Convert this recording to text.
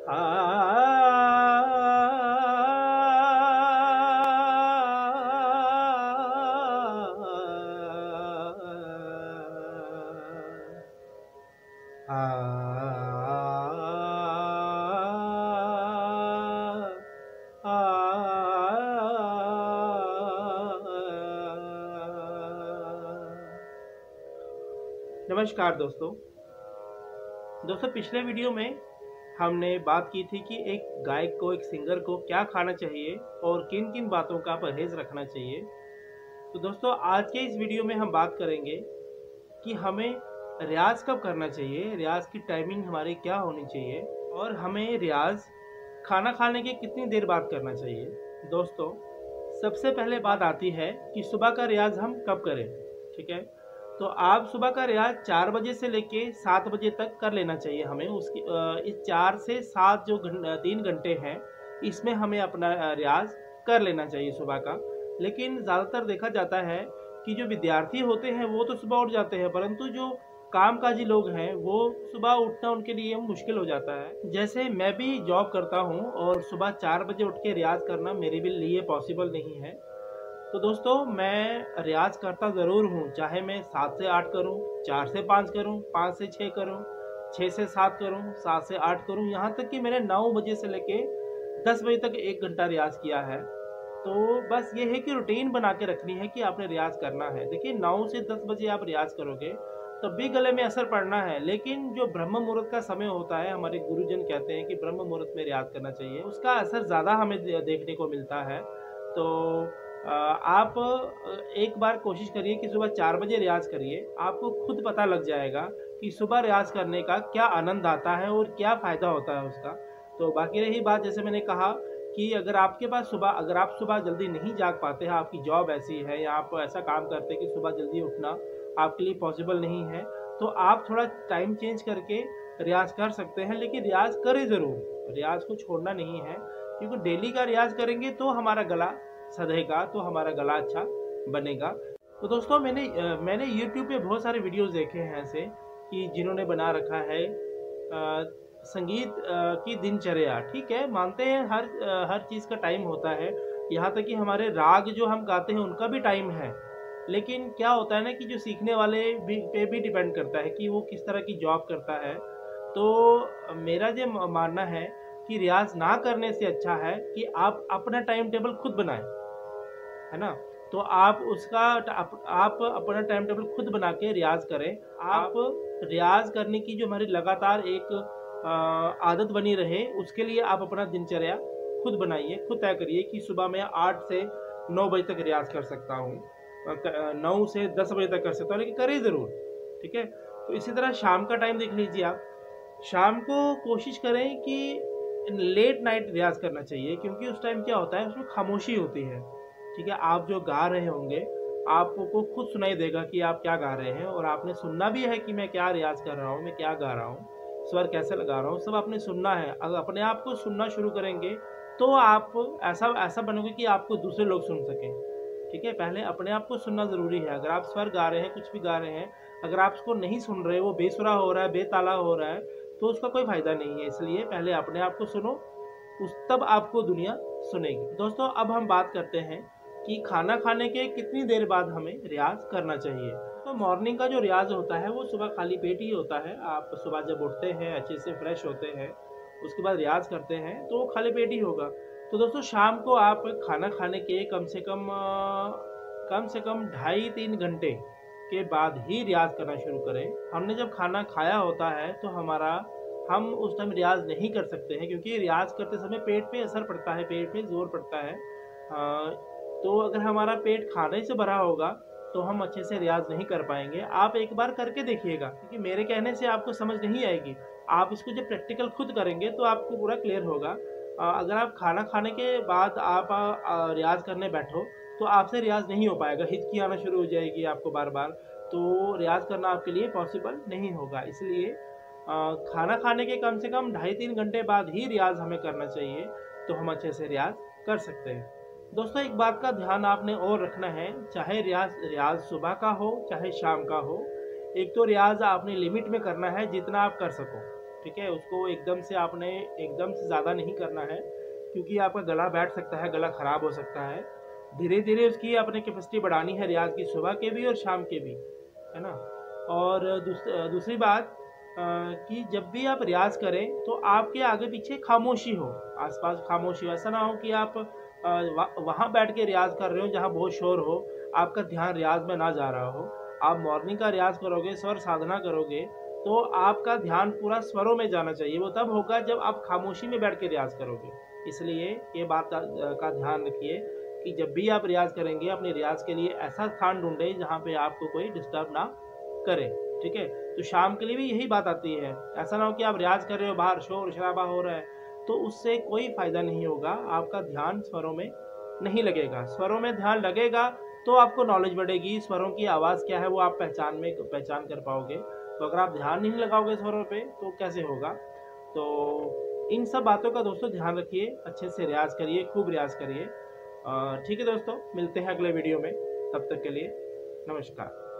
आ, आ, नमस्कार दोस्तों। पिछले वीडियो में हमने बात की थी कि एक गायक को, एक सिंगर को क्या खाना चाहिए और किन किन बातों का परहेज रखना चाहिए। तो दोस्तों, आज के इस वीडियो में हम बात करेंगे कि हमें रियाज कब करना चाहिए, रियाज की टाइमिंग हमारी क्या होनी चाहिए और हमें रियाज खाना खाने के कितनी देर बाद करना चाहिए। दोस्तों, सबसे पहले बात आती है कि सुबह का रियाज हम कब करें। ठीक है, तो आप सुबह का रियाज 4 बजे से लेके 7 बजे तक कर लेना चाहिए हमें। उसकी इस 4 से 7 जो 3 घंटे हैं, इसमें हमें अपना रियाज कर लेना चाहिए सुबह का। लेकिन ज़्यादातर देखा जाता है कि जो विद्यार्थी होते हैं वो तो सुबह उठ जाते हैं, परंतु जो कामकाजी लोग हैं वो सुबह उठना उनके लिए मुश्किल हो जाता है। जैसे मैं भी जॉब करता हूँ और सुबह 4 बजे उठ के रियाज करना मेरे भी लिए पॉसिबल नहीं है। तो दोस्तों, मैं रियाज करता ज़रूर हूँ, चाहे मैं 7 से 8 करूँ, 4 से 5 करूँ, 5 से 6 करूँ, 6 से 7 करूँ, 7 से 8 करूँ, यहाँ तक कि मैंने 9 बजे से लेके 10 बजे तक 1 घंटा रियाज किया है। तो बस ये है कि रूटीन बना के रखनी है कि आपने रियाज करना है। देखिए, 9 से 10 बजे आप रियाज करोगे तब भी गले में असर पड़ना है, लेकिन जो ब्रह्म मुहूर्त का समय होता है, हमारे गुरुजन कहते हैं कि ब्रह्म मुहूर्त में रियाज करना चाहिए, उसका असर ज़्यादा हमें देखने को मिलता है। तो आप एक बार कोशिश करिए कि सुबह 4 बजे रियाज करिए, आपको खुद पता लग जाएगा कि सुबह रियाज करने का क्या आनंद आता है और क्या फ़ायदा होता है उसका। तो बाकी रही बात, जैसे मैंने कहा कि अगर आप सुबह जल्दी नहीं जाग पाते हैं, आपकी जॉब ऐसी है या आप ऐसा काम करते हैं कि सुबह जल्दी उठना आपके लिए पॉसिबल नहीं है, तो आप थोड़ा टाइम चेंज करके रियाज कर सकते हैं। लेकिन रियाज करें ज़रूर, रियाज को छोड़ना नहीं है, क्योंकि डेली का रियाज करेंगे तो हमारा गला सधेगा, तो हमारा गला अच्छा बनेगा। तो दोस्तों, मैंने YouTube पे बहुत सारे वीडियोस देखे हैं ऐसे कि जिन्होंने बना रखा है संगीत की दिनचर्या। ठीक है, मानते हैं हर चीज़ का टाइम होता है, यहाँ तक कि हमारे राग जो हम गाते हैं उनका भी टाइम है। लेकिन क्या होता है ना कि जो सीखने वाले पे भी डिपेंड करता है कि वो किस तरह की जॉब करता है। तो मेरा जो मानना है कि रियाज ना करने से अच्छा है कि आप अपना टाइम टेबल खुद बनाएं, है ना। तो आप अपना टाइम टेबल खुद बना के रियाज करें। आप रियाज करने की जो हमारी लगातार एक आदत बनी रहे, उसके लिए आप अपना दिनचर्या खुद बनाइए, खुद तय करिए कि सुबह मैं 8 से 9 बजे तक रियाज कर सकता हूँ, 9 से 10 बजे तक कर सकता हूँ, लेकिन करें ज़रूर। ठीक है, तो इसी तरह शाम का टाइम देख लीजिए आप। शाम को कोशिश करें कि लेट नाइट रियाज करना चाहिए, क्योंकि उस टाइम क्या होता है, उसमें खामोशी होती है। ठीक है, आप जो गा रहे होंगे आपको खुद सुनाई देगा कि आप क्या गा रहे हैं, और आपने सुनना भी है कि मैं क्या रियाज कर रहा हूँ, मैं क्या गा रहा हूँ, स्वर कैसे लगा रहा हूँ, सब आपने सुनना है। अगर अपने आप को सुनना शुरू करेंगे तो आप ऐसा बनोगे कि आपको दूसरे लोग सुन सकें। ठीक है, पहले अपने आप को सुनना ज़रूरी है। अगर आप स्वर गा रहे हैं, कुछ भी गा रहे हैं, अगर आप उसको नहीं सुन रहे, वो बेसुरा हो रहा है, बेताला हो रहा है, तो उसका कोई फ़ायदा नहीं है। इसलिए पहले अपने आप को सुनो, तब आपको दुनिया सुनेगी। दोस्तों, अब हम बात करते हैं कि खाना खाने के कितनी देर बाद हमें रियाज करना चाहिए। तो मॉर्निंग का जो रियाज होता है वो सुबह खाली पेट ही होता है। आप सुबह जब उठते हैं, अच्छे से फ्रेश होते हैं, उसके बाद रियाज करते हैं, तो वो खाली पेट ही होगा। तो दोस्तों, शाम को आप खाना खाने के कम से कम 2.5-3 घंटे के बाद ही रियाज करना शुरू करें। हमने जब खाना खाया होता है तो हम उस टाइम रियाज नहीं कर सकते हैं, क्योंकि रियाज करते समय पेट पे असर पड़ता है, पेट पे जोर पड़ता है। तो अगर हमारा पेट खाने से भरा होगा तो हम अच्छे से रियाज नहीं कर पाएंगे। आप एक बार करके देखिएगा, क्योंकि मेरे कहने से आपको समझ नहीं आएगी। आप इसको जब प्रैक्टिकल खुद करेंगे तो आपको पूरा क्लियर होगा। अगर आप खाना खाने के बाद आप रियाज करने बैठो तो आपसे रियाज नहीं हो पाएगा, हिचकी आना शुरू हो जाएगी आपको बार बार, तो रियाज करना आपके लिए पॉसिबल नहीं होगा। इसलिए खाना खाने के कम से कम 2.5-3 घंटे बाद ही रियाज हमें करना चाहिए, तो हम अच्छे से रियाज कर सकते हैं। दोस्तों, एक बात का ध्यान आपने और रखना है, चाहे रियाज सुबह का हो चाहे शाम का हो, एक तो रियाज आपने लिमिट में करना है जितना आप कर सको। ठीक है, उसको एकदम से आपने एकदम से ज़्यादा नहीं करना है, क्योंकि आपका गला बैठ सकता है, गला ख़राब हो सकता है। धीरे धीरे उसकी अपने कैपेसिटी बढ़ानी है रियाज़ की, सुबह के भी और शाम के भी, है ना। और दूसरी बात कि जब भी आप रियाज़ करें तो आपके आगे पीछे खामोशी हो, आसपास खामोशी हो। ऐसा ना हो कि आप वहाँ बैठ के रियाज़ कर रहे हो जहाँ बहुत शोर हो, आपका ध्यान रियाज़ में ना जा रहा हो। आप मॉर्निंग का रियाज़ करोगे, स्वर साधना करोगे, तो आपका ध्यान पूरा स्वरों में जाना चाहिए। वो तब होगा जब आप खामोशी में बैठ के रियाज़ करोगे। इसलिए ये बात का ध्यान रखिए कि जब भी आप रियाज़ करेंगे, अपने रियाज़ के लिए ऐसा स्थान ढूंढें जहाँ पे आपको कोई डिस्टर्ब ना करे, ठीक है। तो शाम के लिए भी यही बात आती है। ऐसा ना हो कि आप रियाज़ कर रहे हो, बाहर शोर शराबा हो रहा है, तो उससे कोई फ़ायदा नहीं होगा, आपका ध्यान स्वरों में नहीं लगेगा। स्वरों में ध्यान लगेगा तो आपको नॉलेज बढ़ेगी, स्वरों की आवाज़ क्या है वो आप पहचान कर पाओगे। तो अगर आप ध्यान नहीं लगाओगे स्वरों पे तो कैसे होगा। तो इन सब बातों का दोस्तों ध्यान रखिए, अच्छे से रियाज़ करिए, खूब रियाज़ करिए। ठीक है दोस्तों, मिलते हैं अगले वीडियो में, तब तक के लिए नमस्कार।